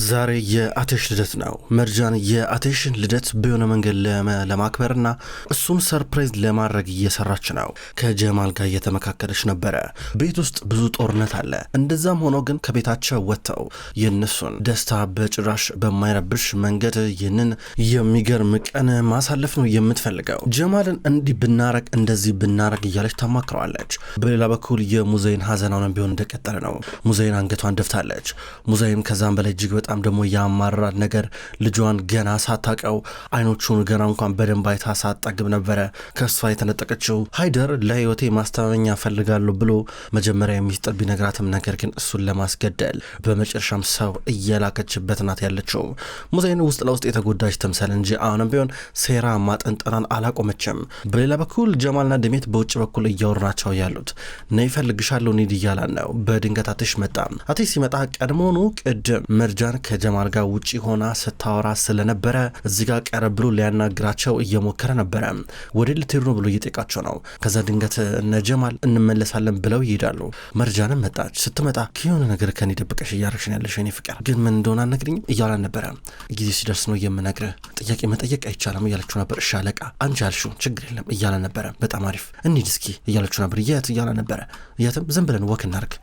ዛሬ የአቴሽ ልደት ነው። መርጃን የአቴሽን ልደት በሆነ መንገድ ለማክበርና እሱን ሰርፕራይዝ ለማድረግ እየሰራች ነው። ከጀማል ጋር እየተመካከለች ነበረ። ቤት ውስጥ ብዙ ጦርነት አለ። እንደዛም ሆኖ ግን ከቤታቸው ወጥተው የእነሱን ደስታ በጭራሽ በማይረብሽ መንገድ ይህንን የሚገርም ቀን ማሳለፍ ነው የምትፈልገው። ጀማልን እንዲህ ብናረግ እንደዚህ ብናረግ እያለች ታማክረዋለች። በሌላ በኩል የሙዘይን ሀዘናውን ቢሆን እንደቀጠለ ነው። ሙዘይን አንገቷን ደፍታለች። ሙዘይን ከዛም በላይ እጅግ በጣም ደግሞ ያማራል ነገር ልጇን ገና ሳታቀው አይኖቹን ገና እንኳን በደንብ አይታ ሳትጠግብ ነበረ ከሷ የተነጠቀችው። ሃይደር ለህይወቴ ማስተማመኛ ፈልጋለሁ ብሎ መጀመሪያ የሚስጥር ቢነግራትም ነገር ግን እሱን ለማስገደል በመጨረሻም ሰው እየላከችበት ናት ያለችው። ሙዘይን ውስጥ ለውስጥ የተጎዳች ትምሰል እንጂ አሁንም ቢሆን ሴራ ማጠንጠናን አላቆመችም። በሌላ በኩል ጀማልና ድሜት በውጭ በኩል እያወራናቸው ያሉት ነይ እፈልግሻለሁ ኒድ እያላን ነው። በድንገት አቴሽ መጣ። አቴሽ ሲመጣ ቀድሞውኑ ቅድም መርጃን ከጀማል ጋር ውጪ ሆና ስታወራ ስለነበረ እዚህ ጋር ቀረብ ብሎ ሊያናግራቸው እየሞከረ ነበረ። ወደ ልትሄዱ ነው ብሎ እየጠየቃቸው ነው። ከዛ ድንገት እነ ጀማል እንመለሳለን ብለው ይሄዳሉ። መርጃንም መጣች። ስትመጣ ከሆነ ነገር ከኔ ደብቀሽ እያረግሽን ያለሽ የኔ ፍቅር ግን ምን እንደሆነ አልነግሪኝም እያላን ነበረ። ጊዜ ሲደርስ ነው የምነግርህ፣ ጥያቄ መጠየቅ አይቻልም እያለችው ነበር። እሺ አለቃ አንቺ ያልሽው ችግር የለም እያላን ነበረ። በጣም አሪፍ እንሂድ እስኪ እያለችው ነበር። የት እያላን ነበረ። የትም ዝም ብለን ወክ እናርግ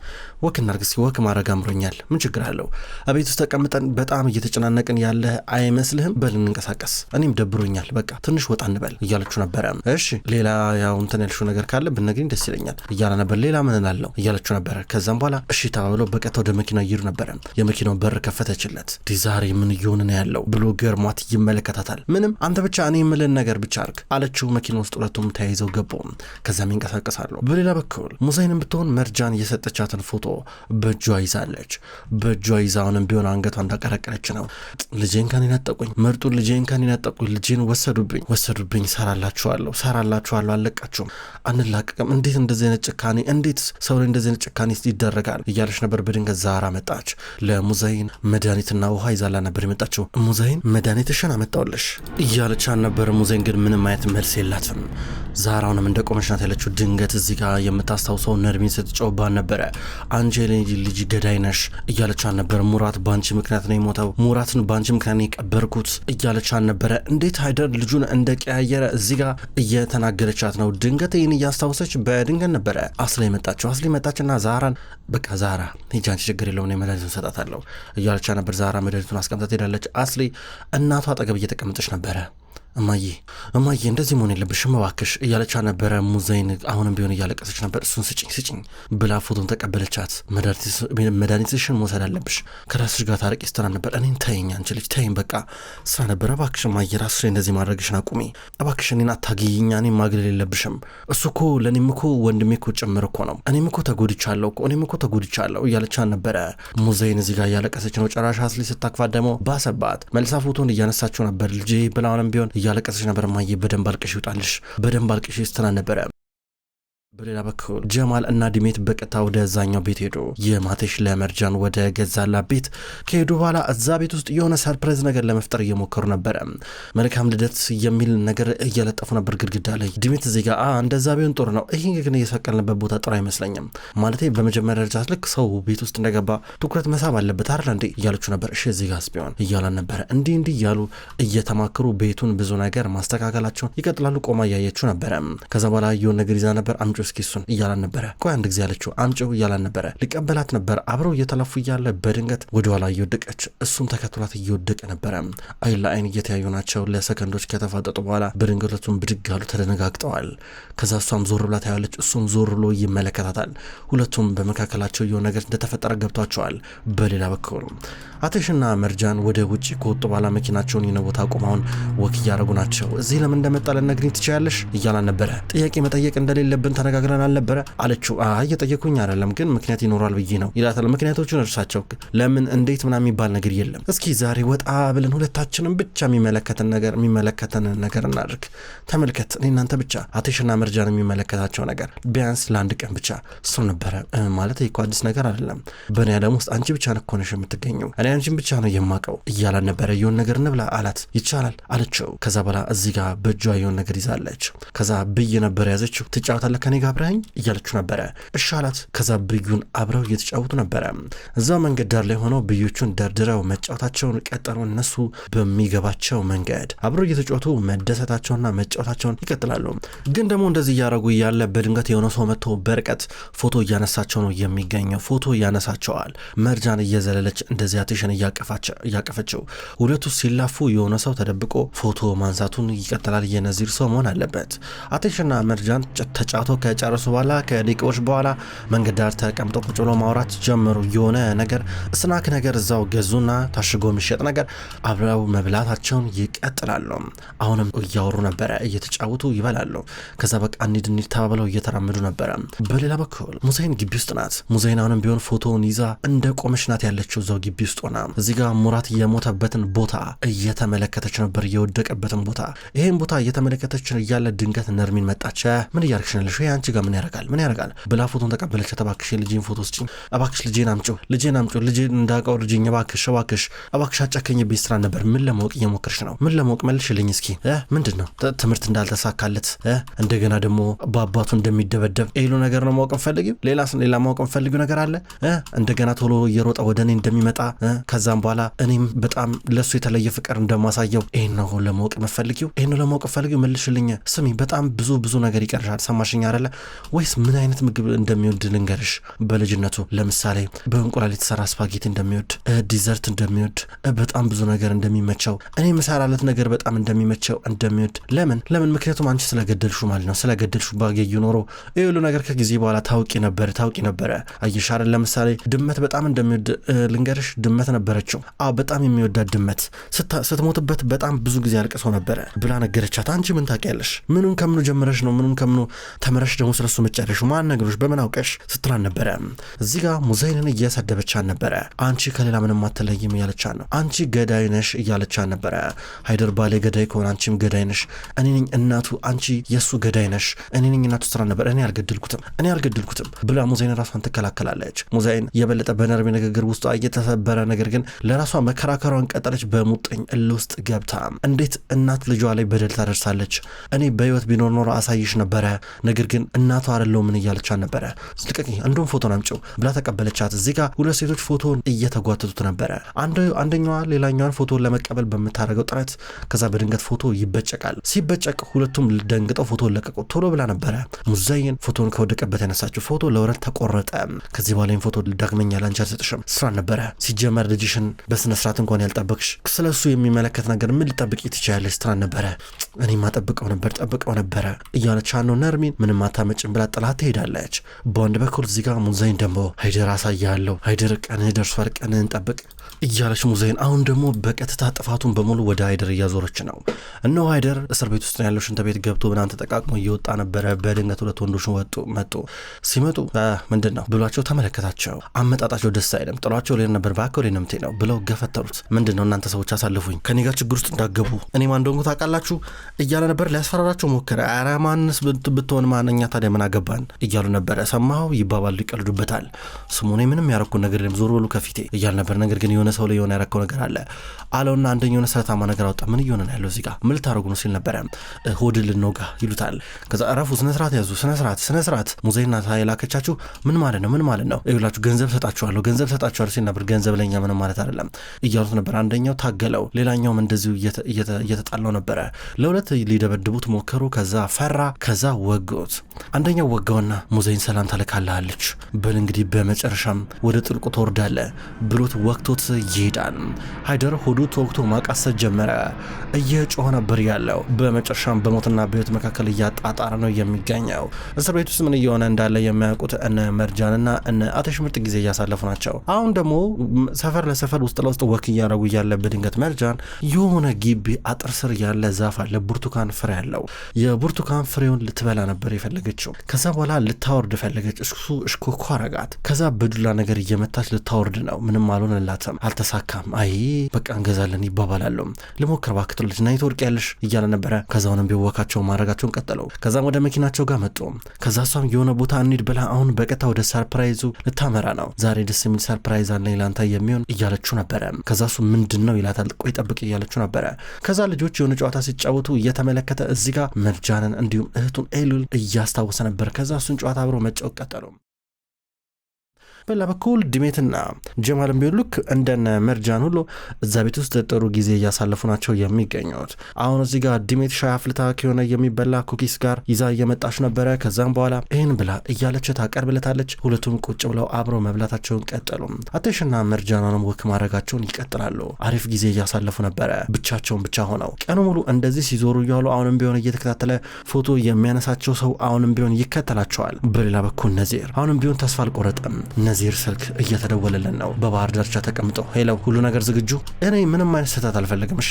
እስኪ ወክ ማድረግ አምሮኛል ምን ችግር አለው? አቤት ውስጥ ተቀምጠን በጣም እየተጨናነቅን ያለ አይመስልህም? በል እንንቀሳቀስ፣ እኔም ደብሮኛል፣ በቃ ትንሽ ወጣ እንበል እያለችው ነበረ። እሺ ሌላ ያው እንትን ያልሽው ነገር ካለ ብትነግሪኝ ደስ ይለኛል እያለ ነበር። ሌላ ምን እላለሁ እያለችው ነበረ። ከዛም በኋላ እሺ ተባብለው በቀጥታ ወደ መኪናው ይሄዱ ነበረ። የመኪናውን በር ከፈተችለት። ዛሬ ምን እየሆነ ነው ያለው ብሎ ገርሟት ይመለከታታል። ምንም አንተ ብቻ እኔ የምልህን ነገር ብቻ አርግ አለችው። መኪና ውስጥ ሁለቱም ተያይዘው ገቡ። ከዛም ይንቀሳቀሳሉ። በሌላ በኩል ሙዘይንም ብትሆን መርጃን የሰጠቻትን ፎቶ በእጇ ይዛለች። በእጇ ይዛውንም ቢሆን አንገቷ እንዳቀረቀረች ነው። ልጄን ካን ይነጠቁኝ፣ ምርጡን ልጄን ካን ይነጠቁኝ፣ ልጄን ወሰዱብኝ፣ ሰራላችኋለሁ፣ አለቃችሁም፣ አንላቀቅም። እንዴት እንደዚህ አይነት ጭካኔ፣ እንዴት ሰው ላይ እንደዚህ አይነት ጭካኔ ይደረጋል እያለች ነበር። በድንገት ዛራ መጣች። ለሙዘይን መድኃኒትና ውሃ ይዛላ ነበር የመጣችው። ሙዘይን መድኃኒትሽን አመጣውልሽ እያለች ነበር። ሙዘይን ግን ምንም አይነት መልስ የላትም። ዛራውንም እንደቆመች ናት ያለችው። ድንገት እዚህ ጋር የምታስታውሰው ነርሚን ስትጮህባት ነበረ። አንጀሌ ልጅ ገዳይ ነሽ እያለች ነበር። ሙራት ባንቺ ምክንያት ነው የሞተው፣ ሙራትን ባንቺ ምክንያት ነው የቀበርኩት እያለች ነበረ። እንዴት ሃይደር ልጁን እንደቀያየረ እዚህ ጋር እየተናገረቻት ነው። ድንገት ይህን እያስታወሰች በድንገት ነበረ አስሊ መጣችው። አስሊ መጣችና ዛራን በቃ ዛራ ሂጂ አንቺ ችግር የለውም መድኃኒቱን ሰጣታለሁ እያለች ነበር። ዛራ መድኃኒቱን አስቀምጣት ሄዳለች። አስሊ እናቷ አጠገብ እየተቀመጠች ነበረ። እማዬ እንደዚህ መሆን የለብሽም እባክሽ እያለቻ ነበረ። ሙዘይን አሁንም ቢሆን እያለቀሰች ነበር። እሱን ስጭኝ ብላ ፎቶን ተቀበለቻት። መድኃኒትሽን መውሰድ አለብሽ፣ ከራስሽ ጋር ታረቂ ስትራ ነበር። እኔን ተይኝ አንቺ ልጅ ተይኝ በቃ ስራ ነበረ። እባክሽ እማዬ ራስሽ እንደዚህ ማድረግሽን አቁሚ እባክሽ፣ እኔን አታግይኝ፣ እኔን ማግለል የለብሽም። እሱ እኮ ለእኔም እኮ ወንድሜ እኮ ጭምር እኮ ነው። እኔም እኮ ተጎድቻለሁ እያለቻ ነበረ። ሙዘይን እዚህ ጋር እያለቀሰች ነው። ጨራሽ አስሊ ስታክፋት ደግሞ ባሰባት። መልሳ ፎቶን እያነሳችው ነበር። ልጄ ብላውንም ቢሆን እያለቀሰች ነበር። ማየ በደንብ አልቅሽ ይውጣልሽ፣ በደንብ አልቅሽ ስትላ ነበረ። በሌላ በኩል ጀማል እና ድሜት በቀጥታ ወደ እዛኛው ቤት ሄዱ። የማቴሽ ለመርጃን ወደ ገዛላ ቤት ከሄዱ በኋላ እዛ ቤት ውስጥ የሆነ ሰርፕራይዝ ነገር ለመፍጠር እየሞከሩ ነበረ። መልካም ልደት የሚል ነገር እየለጠፉ ነበር ግድግዳ ላይ። ድሜት እዚህ ጋር እንደዛ ቢሆን ጥሩ ነው፣ ይሄ ግን እየሰቀልንበት ቦታ ጥሩ አይመስለኝም። ማለት በመጀመሪያ ደረጃ ልክ ሰው ቤት ውስጥ እንደገባ ትኩረት መሳብ አለበት አይደል እንዴ እያለችው ነበር። እሺ እዚህ ጋር ቢሆን እያላን ነበረ። እንዲህ እያሉ እየተማከሩ ቤቱን ብዙ ነገር ማስተካከላቸውን ይቀጥላሉ። ቆማ እያየችው ነበረ። ከዛ በኋላ የሆነ ነገር ይዛ ነበር። አምጪው እስኪ እሱን እያላን ነበረ። ቆይ አንድ ጊዜ ያለችው አምጪው እያላን ነበረ። ሊቀበላት ነበር። አብረው እየተላፉ እያለ በድንገት ወደኋላ እየወደቀች እሱም ተከትሏት እየወደቀ ነበረ። አይን ለአይን እየተያዩ ናቸው። ለሰከንዶች ከተፋጠጡ በኋላ በድንገት ሁለቱም ብድግ አሉ፣ ተደነጋግጠዋል። ከዛ እሷም ዞር ብላ ታያለች፣ እሱም ዞር ብሎ ይመለከታታል። ሁለቱም በመካከላቸው የሆነ ነገር እንደተፈጠረ ገብቷቸዋል። በሌላ በኩል አቴሽና መርጃን ወደ ውጭ ከወጡ በኋላ መኪናቸውን የሆነ ቦታ አቁመውን ወክ እያደረጉ ናቸው። እዚህ ለምን እንደመጣ ልትነግሪኝ ትችያለሽ እያላን ነበረ። ጥያቄ መጠየቅ እንደሌለብን ተነጋግረን አልነበረ አለችው። እየጠየኩኝ አይደለም ግን ምክንያት ይኖራል ብዬ ነው ይላታል። ምክንያቶቹን እርሳቸው፣ ለምን እንዴት ምናምን የሚባል ነገር የለም። እስኪ ዛሬ ወጣ ብለን ሁለታችንም ብቻ የሚመለከተን ነገር እናድርግ። ተመልከት፣ እኔ እናንተ ብቻ፣ አቴሽና መርጃን የሚመለከታቸው ነገር ቢያንስ ለአንድ ቀን ብቻ። እሱ ነበረ ማለት እኮ አዲስ ነገር አይደለም። በእኔ ዓለም ውስጥ አንቺ ብቻ ነኮነሽ የምትገኘው። እኔ አንቺን ብቻ ነው የማውቀው እያላን ነበረ። የሆነ ነገር እንብላ አላት። ይቻላል አለችው። ከዛ በኋላ እዚህ ጋር በእጇ የሆነ ነገር ይዛለች። ከዛ ብይ ነበር ያዘችው። ትጫወታለህ ከኔ ጋር አብረኸኝ እያለችው ነበረ። እሺ አላት። ከዛ ብዩን አብረው እየተጫወቱ ነበረ። እዛው መንገድ ዳር ላይ ሆነው ብዮቹን ደርድረው መጫወታቸውን ቀጠሉ። እነሱ በሚገባቸው መንገድ አብረው እየተጫወቱ መደሰታቸውና መጫወታቸውን ይቀጥላሉ። ግን ደግሞ እንደዚህ እያደረጉ ያለ በድንገት የሆነ ሰው መጥቶ በርቀት ፎቶ እያነሳቸው ነው የሚገኘው። ፎቶ ያነሳቸዋል። መርጃን እየዘለለች እንደዚህ አቴሽን እያቀፈችው ሁለቱ ሲላፉ የሆነ ሰው ተደብቆ ፎቶ ማንሳቱን ይቀጥላል። የነዚር ሰው መሆን አለበት። አቴሽንና መርጃን ተጫውተው ከጨረሱ በኋላ ከደቂቃዎች በኋላ መንገድ ዳር ተቀምጠው ቁጭ ብለው ማውራት ጀመሩ። የሆነ ነገር ስናክ ነገር እዛው ገዙና ታሽጎ የሚሸጥ ነገር አብረው መብላታቸውን ይቀጥላሉ። አሁንም እያወሩ ነበረ፣ እየተጫወቱ ይበላሉ። ከዛ በቃ እንሂድ ተባብለው እየተራመዱ ነበረ። በሌላ በኩል ሙዛይን ግቢ ውስጥ ናት። ሙዛይን አሁንም ቢሆን ፎቶውን ይዛ እንደ ቆመች ናት ያለችው እዛው ግቢ ውስጥ ሆና። እዚህ ጋር ሙራት የሞተበትን ቦታ እየተመለከተች ነበር፣ የወደቀበትን ቦታ። ይሄን ቦታ እየተመለከተች እያለ ድንገት ነርሚን መጣች። ምን እያደረግሽ ነው? ይሄ አንቺ ጋር ምን ያረጋል ብላ ፎቶን ተቀበለች። እባክሽ ልጄን ፎቶ ስጪኝ፣ እባክሽ ልጄን አምጪው፣ ልጄን እንዳውቀው ልጄን እባክሽ አጨከኝብኝ ስራ ነበር። ምን ለማወቅ እየሞከርሽ ነው? ምን ለማወቅ መልሽልኝ እስኪ። ምንድን ነው? ትምህርት እንዳልተሳካለት እንደገና ደግሞ በአባቱ እንደሚደበደብ ይሄሉ ነገር ነው ማወቅ ፈልጊው? ሌላ ማወቅ ፈልጊው ነገር አለ? እንደገና ቶሎ እየሮጠ ወደ እኔ እንደሚመጣ ከዛም በኋላ እኔም በጣም ለሱ የተለየ ፍቅር እንደማሳየው ይሄን ነው ለማወቅ ፈልጊው? መልሽልኝ። ስሚ በጣም ብዙ ነገር ይቀርሻል። ሰማሽኝ አይደለ? ወይስ ምን አይነት ምግብ እንደሚወድ ልንገርሽ። በልጅነቱ ለምሳሌ በእንቁላል የተሰራ ስፓጌቲ እንደሚወድ፣ ዲዘርት እንደሚወድ፣ በጣም ብዙ ነገር እንደሚመቸው፣ እኔ መሰራለት ነገር በጣም እንደሚመቸው እንደሚወድ። ለምን? ምክንያቱም አንቺ ስለገደልሹ ማለት ነው። ስለገደልሹ ባገዩ ኖሮ ይሄ ሁሉ ነገር ከጊዜ በኋላ ታውቂ ነበረ። አይሻር ለምሳሌ ድመት በጣም እንደሚወድ ልንገርሽ። ድመት ነበረችው። በጣም የሚወዳት ድመት ስትሞትበት በጣም ብዙ ጊዜ አልቅሰው ነበረ ብላ ነገረቻት። አንቺ ምን ታውቂያለሽ? ምኑን ከምኑ ጀምረሽ ነው? ምኑን ከምኑ ተመረሽ ደግሞ ስለሱ መጨረሹ ማን ነገሮች በምን አውቀሽ ስትላን ነበረ። እዚህ ጋር ሙዛይንን እያሰደበቻን ነበረ። አንቺ ከሌላ ምንም አትለይም እያለቻን ነው። አንቺ ገዳይ ነሽ እያለቻን ነበረ። ሃይደር ባሌ ገዳይ ከሆነ አንቺም ገዳይ ነሽ። እኔ ነኝ እናቱ፣ አንቺ የሱ ገዳይ ነሽ። እኔ ነኝ እናቱ ስራ ነበር። እኔ አልገድልኩትም ብላ ሙዛይን ራሷን ትከላከላለች። ሙዛይን የበለጠ በነርቤ ንግግር ውስጧ እየተሰበረ ነገር ግን ለራሷ መከራከሯን ቀጠለች። በሙጥኝ እል ውስጥ ገብታ እንዴት እናት ልጇ ላይ በደል ታደርሳለች? እኔ በህይወት ቢኖር ኖሮ አሳይሽ ነበረ፣ ነገር ግን እናቷ አይደለው ምን እያለቻት ነበረ። ልቀቂ፣ አንዱን ፎቶን አምጪው ብላ ተቀበለቻት። እዚህ ጋር ሁለት ሴቶች ፎቶን እየተጓተቱት ነበረ። አንደኛዋ ሌላኛዋን ፎቶን ለመቀበል በምታደርገው ጥረት ከዛ በድንገት ፎቶ ይበጨቃል። ሲበጨቅ ሁለቱም ደንግጠው ፎቶን ለቀቁ። ቶሎ ብላ ነበረ ሙዛይን ፎቶን ከወደቀበት ያነሳችው። ፎቶ ለወረት ተቆረጠ። ከዚህ በኋላ ፎቶ ዳግመኛ ላንቺ አልሰጥሽም ስራ ነበረ። ሲጀመር ልጅሽን በስነ ስርዓት እንኳን ያልጠበቅሽ ስለሱ የሚመለከት ነገር ምን ልጠብቂ ትችያለሽ? ስራ ነበረ። እኔማ ጠብቀው ነበረ እያለች ነው ነርሚን። ምንም አታመጭም ብላ ጥላት ትሄዳለች። በአንድ በኩል እዚህ ጋር ሙዛይን ደግሞ ሃይደር አሳያለሁ፣ ሃይደር ቀንህ ደርሷል፣ ቀንህን ጠብቅ እያለች ሙዛይን አሁን ደግሞ በቀጥታ ጥፋቱን በሙሉ ወደ ሃይደር እያዞረች ነው። እነሆ ሃይደር እስር ቤት ውስጥ ያለው ሽንት ቤት ገብቶ ብናን ተጠቃቅሞ እየወጣ ነበረ። በድንገት ሁለት ወንዶች መጡ። ሲመጡ ምንድን ነው ብሏቸው ተመለከታቸው። አመጣጣቸው ደስ አይልም። ጥሏቸው ሌላ ነበር። ባከው ሌነምቴ ነው ብለው ገፈተሩት። ምንድን ነው እናንተ ሰዎች አሳልፉኝ፣ ከኔ ጋር ችግር ውስጥ እንዳገቡ እኔ ማን እንደሆንኩ ታውቃላችሁ እያለ ነበር። ሊያስፈራራቸው ሞከረ። ኧረ ማንስ ብትሆን ማንኛ ታዲያ ምን አገባን እያሉ ነበረ። ሰማኸው ይባባሉ፣ ይቀልዱበታል። ስሙኔ ምንም ያረኩት ነገር የለም ዞር በሉ ከፊቴ እያለ ነበር። ነገር ግን የሆነ ሰው ላይ የሆነ ያረከው ነገር አለ አለውና አንደኛው የሆነ ስለታማ ነገር አወጣ። ምን እየሆነ ነው ያለው እዚህ ጋር ምን ልታረጉ ነው ሲል ነበረ። ሆድን ልንወጋ ይሉታል። ከዛ አረፉ። ስነስርዓት ያዙ፣ ስነስርዓት ሙዛይና ታይላከቻችሁ ምን ማለት ነው ይላችሁ። ገንዘብ ሰጣችኋለሁ ሲል ነበር። ገንዘብ ለኛ ምንም ማለት አይደለም እያሉት ነበር። አንደኛው ታገለው፣ ሌላኛውም እንደዚሁ እየተጣላው ነበረ። ለሁለት ሊደበድቡት ሞከሩ። ከዛ ፈራ። ከዛ ወገውት። አንደኛው ወጋውና ሙዛይን ሰላም ታለካላለች በል እንግዲህ በመጨረሻም ወደ ጥልቁ ተወርዳለ ብሎት ወቅቶት ይሄዳል። ሃይደር ሆዱ ተወቅቶ ማቃሰት ጀመረ። እየጮኸ ነበር ያለው። በመጨረሻም በሞትና በህይወት መካከል እያጣጣረ ነው የሚገኘው። እስር ቤት ውስጥ ምን እየሆነ እንዳለ የሚያውቁት እነ መርጃንና እነ አተሽ ምርጥ ጊዜ እያሳለፉ ናቸው። አሁን ደግሞ ሰፈር ለሰፈር ውስጥ ለውስጥ ወክ እያረጉ ያለ በድንገት መርጃን የሆነ ግቢ አጥር ስር ያለ ዛፍ አለ፣ ብርቱካን ፍሬ ያለው። የብርቱካን ፍሬውን ልትበላ ነበር የፈለገችው። ከዛ በኋላ ልታወርድ ፈለገች። እሱ እሽኮኮ አረጋት። ከዛ በዱላ ነገር እየመታች ልታወርድ ነው። ምንም አልሆነላትም፣ አልተሳካም። አይ በቃ እንገዛለን ይባባላሉ። ልሞክር እባክህ ልጅ ናይ ትወርቅ ያለሽ እያለ ነበረ። ከዛውንም ቢወካቸው ማድረጋቸውን ቀጠለው። ከዛም ወደ መኪናቸው ጋር መጡ። ከዛ እሷም የሆነ ቦታ እንሂድ ብላ አሁን በቀጥታ ወደ ሰርፕራይዙ ልታመራ ነው። ዛሬ ደስ የሚል ሰርፕራይዝ አለኝ ላንተ የሚሆን ቢሆን እያለችው ነበረ። ከዛ እሱ ምንድነው ይላታል። ቆይ ጠብቅ እያለችው ነበረ። ከዛ ልጆች የሆነ ጨዋታ ሲጫወቱ እየተመለከተ እዚህ ጋር መርጃንን እንዲሁም እህቱን ኤሉል እያስታወሰ ነበር። ከዛ እሱን ጨዋታ አብሮ መጫወት ቀጠሉ። በላ በኩል ዲሜትና ጀማልም ቢሆን ልክ እንደነ መርጃን ሁሉ እዛ ቤት ውስጥ ጥሩ ጊዜ እያሳለፉ ናቸው የሚገኙት። አሁን እዚህ ጋር ዲሜት ሻይ አፍልታ ከሆነ የሚበላ ኩኪስ ጋር ይዛ እየመጣች ነበረ። ከዛም በኋላ ይህን ብላ እያለች ታቀርብለታለች። ሁለቱም ቁጭ ብለው አብረው መብላታቸውን ቀጠሉ። አቴሽና መርጃናንም ወክ ማድረጋቸውን ይቀጥላሉ። አሪፍ ጊዜ እያሳለፉ ነበረ ብቻቸውን ብቻ ሆነው ቀኑ ሙሉ እንደዚህ ሲዞሩ እያሉ አሁንም ቢሆን እየተከታተለ ፎቶ የሚያነሳቸው ሰው አሁንም ቢሆን ይከተላቸዋል። በሌላ በኩል ነዚር አሁንም ቢሆን ተስፋ አልቆረጠም። ነዚር ስልክ እየተደወለልን ነው። በባህር ዳርቻ ተቀምጠው ሄለው ሁሉ ነገር ዝግጁ? እኔ ምንም አይነት ስህተት አልፈልግም። እሺ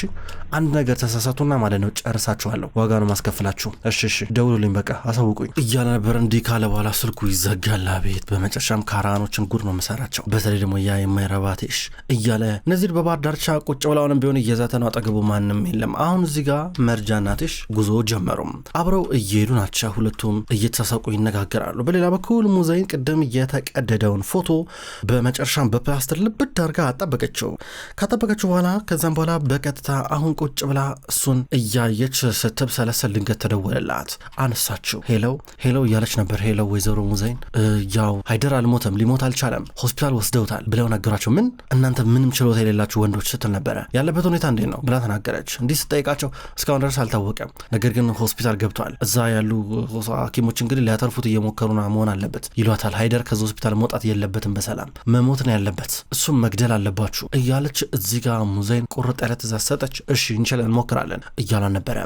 አንድ ነገር ተሳሳቱና ማለት ነው ጨርሳችኋለሁ። ዋጋ ነው ማስከፍላችሁ። እሺ ደውሉልኝ፣ በቃ አሳውቁኝ እያለ ነበር። እንዲህ ካለ በኋላ ስልኩ ይዘጋል። አቤት በመጨረሻም ካራኖችን ጉድ ነው መሰራቸው። በተለይ ደግሞ ያ የማይረባቴሽ እያለ ነዚር በባህር ዳርቻ ቁጭ ብላውንም ቢሆን እየዛተ ነው። አጠገቡ ማንም የለም። አሁን እዚህ ጋር መርጃና ቴሽ ጉዞ ጀመሩም። አብረው እየሄዱ ናቸው። ሁለቱም እየተሳሳቁ ይነጋገራሉ። በሌላ በኩል ሙዛይን ቅድም የተቀደደውን ፎቶ በመጨረሻም በፕላስተር ልብድ አድርጋ አጣበቀችው። ካጣበቀችው በኋላ ከዛም በኋላ በቀጥታ አሁን ቁጭ ብላ እሱን እያየች ስትብሰለሰል ድንገት ተደወለላት። አነሳችው። ሄለው እያለች ነበር። ሄለው ወይዘሮ ሙዛይን ያው ሃይደር አልሞተም፣ ሊሞት አልቻለም፣ ሆስፒታል ወስደውታል ብለው ነገሯቸው። ምን እናንተ ምንም ችሎታ የሌላችሁ ወንዶች ስትል ነበረ። ያለበት ሁኔታ እንዴት ነው ብላ ተናገረች። እንዲህ ስጠይቃቸው እስካሁን ድረስ አልታወቀም፣ ነገር ግን ሆስፒታል ገብቷል። እዛ ያሉ ሐኪሞች እንግዲህ ሊያተርፉት እየሞከሩና መሆን አለበት ይሏታል። ሃይደር ከዚ ሆስፒታል መውጣት የለበትም፣ በሰላም መሞት ነው ያለበት፣ እሱም መግደል አለባችሁ እያለች እዚህ ጋር ሙዛይን ቁርጥ ያለ ትእዛዝ ሰጠች። እሺ እንችላለን እንሞክራለን እያሏን ነበረ።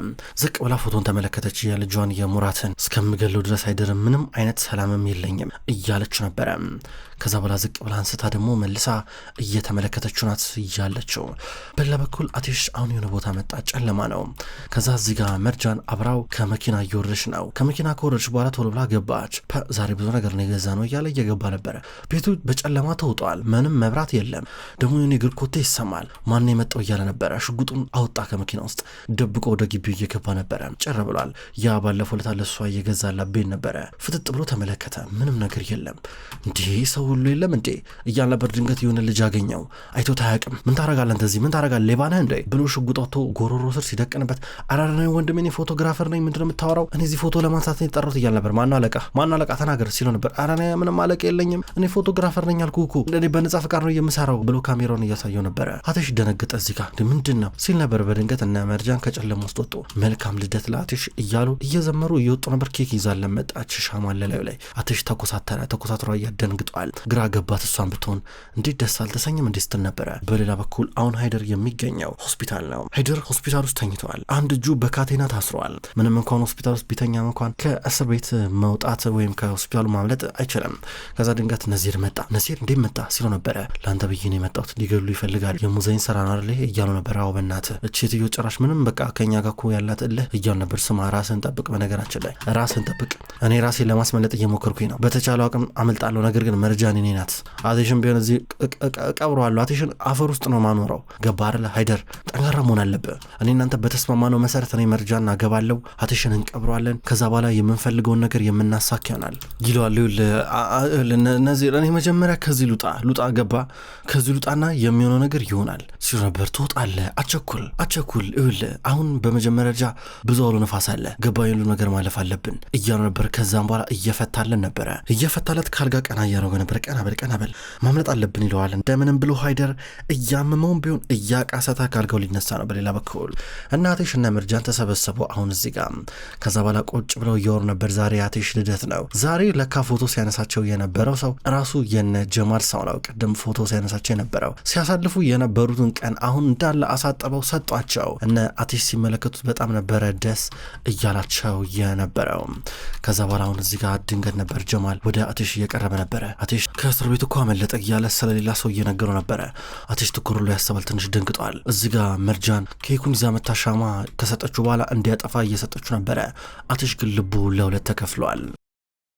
ዝቅ ብላ ፎቶን ተመለከተች። የልጇን የሙራትን እስከምገለው ድረስ አይደርም፣ ምንም አይነት ሰላምም የለኝም እያለች ነበረ። ከዛ በኋላ ዝቅ ብላ አንስታ ደግሞ መልሳ እየተመለከተችው ናት እያለችው። በሌላ በኩል አቴሽ አሁን የሆነ ቦታ መጣ። ጨለማ ነው። ከዛ እዚህ ጋር መርጃን አብራው ከመኪና እየወረደች ነው። ከመኪና ከወረደች በኋላ ቶሎ ብላ ገባች። ዛሬ ብዙ ነገር ነው የገዛ ነው እያለ እየገባ ነበረ። ቤቱ በጨለማ ተውጧል። ምንም መብራት የለም። ደግሞ የሆነ እግር ኮቴ ይሰማል። ማን የመጣው እያለ ነበረ። ሽጉጡን አወጣ ከመኪና ውስጥ ደብቆ ወደ ግቢው እየገባ ነበረ። ጭር ብሏል። ያ ባለፈው ለታ ለሷ እየገዛላት ቤት ነበረ። ፍጥጥ ብሎ ተመለከተ። ምንም ነገር የለም። እንዲህ ሰው ሁሉ የለም እንዴ እያለ ነበር። ድንገት የሆነ ልጅ አገኘው። አይቶት አያውቅም። ምን ታረጋለህ እንደዚህ? ምን ታረጋለህ? ሌባ ነህ እንዴ ብሎ ሽጉጥ አውጥቶ ጎሮሮ ስር ሲደቅንበት፣ አራራኔ ወንድሜ እኔ ፎቶግራፈር ነኝ፣ ምንድነው የምታወራው? እኔ እዚህ ፎቶ ለማንሳት ነው የጠራሁት እያለ ነበር። ማነው አለቃ ተናገር ሲለው ነበር። አራኔ ምንም አለቃ የለኝም፣ እኔ ፎቶግራፈር ነኝ አልኩህ እኮ፣ እኔ በነጻ ፍቃድ ነው የምሰራው ብሎ ካሜራውን እያሳየው ነበረ። አቴሽ ደነገጠ። እዚህ ጋር ምንድን ነው ሲል ነበር። በድንገት እነ መርጃን ከጨለማ ውስጥ ወጡ። መልካም ልደት ለአቴሽ እያሉ እየዘመሩ እየወጡ ነበር። ኬክ ይዛለን መጣች። ሻማ ለላዩ ላይ አቴሽ ተኮሳትሯ እያደንግጧል። ግራ ገባት። እሷን ብትሆን እንዴት ደስ አልተሰኝም እንዴ ስትል ነበረ። በሌላ በኩል አሁን ሃይደር የሚገኘው ሆስፒታል ነው። ሃይደር ሆስፒታል ውስጥ ተኝተዋል። አንድ እጁ በካቴና ታስሯል። ምንም እንኳን ሆስፒታል ውስጥ ቢተኛም እንኳን ከእስር ቤት መውጣት ወይም ከሆስፒታሉ ማምለጥ አይችልም። ከዛ ድንገት ነዚር መጣ። ነዚር እንዴት መጣ ሲለው ነበረ። ለአንተ ብዬ ነው የመጣሁት፣ ሊገሉ ይፈልጋል፣ የሙዛይን ስራ ነው አይደል እያሉ ነበር። አዎ በእናትህ እቺ ሴትዮ ጭራሽ ምንም በቃ ከኛ ጋር እኮ ያላት እልህ እያሉ ነበር። ስማ ራስን ጠብቅ፣ በነገራችን ላይ ራስን ጠብቅ። እኔ ራሴን ለማስመለጥ እየሞከርኩኝ ነው። በተቻለው አቅም አመልጣለሁ፣ ነገር ግን መርጃን እኔ ናት። አቴሽን ቢሆን እዚህ ቀብረዋለሁ። አቴሽን አፈር ውስጥ ነው ማኖረው። ገባ አይደል? ሃይደር ጠንካራ መሆን አለብህ። እኔ እናንተ በተስማማነው መሰረት እኔ መርጃን አገባለሁ፣ አቴሽን እንቀብረዋለን። ከዛ በኋላ የምንፈልገውን ነገር የምናሳክ ይሆናል ይለዋል። ነዚር እኔ መጀመሪያ ከዚህ ሉጣ ገባ፣ ከዚህ ሉጣና የሚሆነው ነገር ይሆናል ሲሉ ነበር። ትወጣለህ፣ አቸኩል ይኸውልህ አሁን በመጀመሪያ ደረጃ ብዙ አውሎ ነፋስ አለ፣ ገባ የሉ ነገር ማለፍ አለብን እያሉ ነበር። ከዛም በኋላ እየፈታለት ካልጋ ቀና እያደረገ ነበር። ቀና በል ማምለጥ አለብን ይለዋል። እንደምንም ብሎ ሃይደር እያመመውን ቢሆን እያቃሰታ ካልጋው ሊነሳ ነው። በሌላ በኩል አቴሽ እና መርጃን ተሰበሰቡ አሁን እዚህ ጋር። ከዛ በኋላ ቁጭ ብለው እያወሩ ነበር። ዛሬ አቴሽ ልደት ነው። ዛሬ ለካ ፎቶ ሲያነሳቸው የነበረው ሰው ራሱ የነ ጀማል ሰው ነው። ቅድም ፎቶ ሲያነሳቸው የነበረው ሲያሳልፉ የነበሩትን ቀን አሁን እንዳለ አሳጠበው ሰጧቸው። እነ አቴሽ ሲመለከቱት በጣም ነበረ ደስ እያላቸው የነበረው። ከዛ በኋላ አሁን እዚህ ጋር ድንገት ነበር ጀማል ወደ አቴሽ እየቀረበ ነበረ። አቴሽ ከእስር ቤት እኮ አመለጠ እያለ ስለሌላ ሰው እየነገረው ነበረ። አቴሽ ትኩር ብሎ ያስባል። ትንሽ ደንግጧል። እዚህ ጋር መርጃን ኬኩን ይዛ መታ ሻማ ከሰጠችው በኋላ እንዲያጠፋ እየሰጠችው ነበረ። አቴሽ ግን ልቡ ለሁለት ተከፍሏል።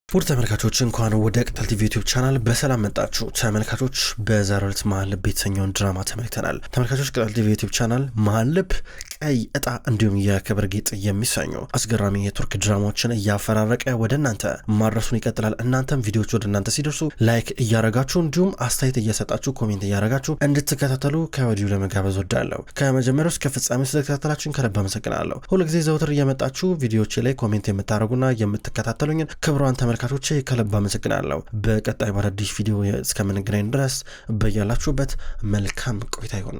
ውድ ተመልካቾች እንኳን ወደ ቅጠል ቲቪ ዩቲዩብ ቻናል በሰላም መጣችሁ። ተመልካቾች በዛሬው ዕለት መሀል ልብ የተሰኘውን ድራማ ተመልክተናል። ተመልካቾች ቅጠል ቲቪ ዩቲዩብ ቻናል መሀል ልብ፣ ቀይ እጣ እንዲሁም የክብር ጌጥ የሚሰኙ አስገራሚ የቱርክ ድራማዎችን እያፈራረቀ ወደ እናንተ ማድረሱን ይቀጥላል። እናንተም ቪዲዮዎች ወደ እናንተ ሲደርሱ ላይክ እያረጋችሁ እንዲሁም አስተያየት እየሰጣችሁ ኮሜንት እያረጋችሁ እንድትከታተሉ ከወዲሁ ለመጋበዝ ወዳለሁ። ከመጀመሪያው እስከ ፍጻሜው ስለተከታተላችሁን ከልብ አመሰግናለሁ። ሁልጊዜ ዘውትር እየመጣችሁ ቪዲዮዎች ላይ ኮሜንት የምታደርጉና የምትከታተሉኝን ክብሯን ተመልካቾቼ ከልብ አመሰግናለሁ። በቀጣይ በአዲስ ቪዲዮ እስከምንገናኝ ድረስ በያላችሁበት መልካም ቆይታ ይሁን።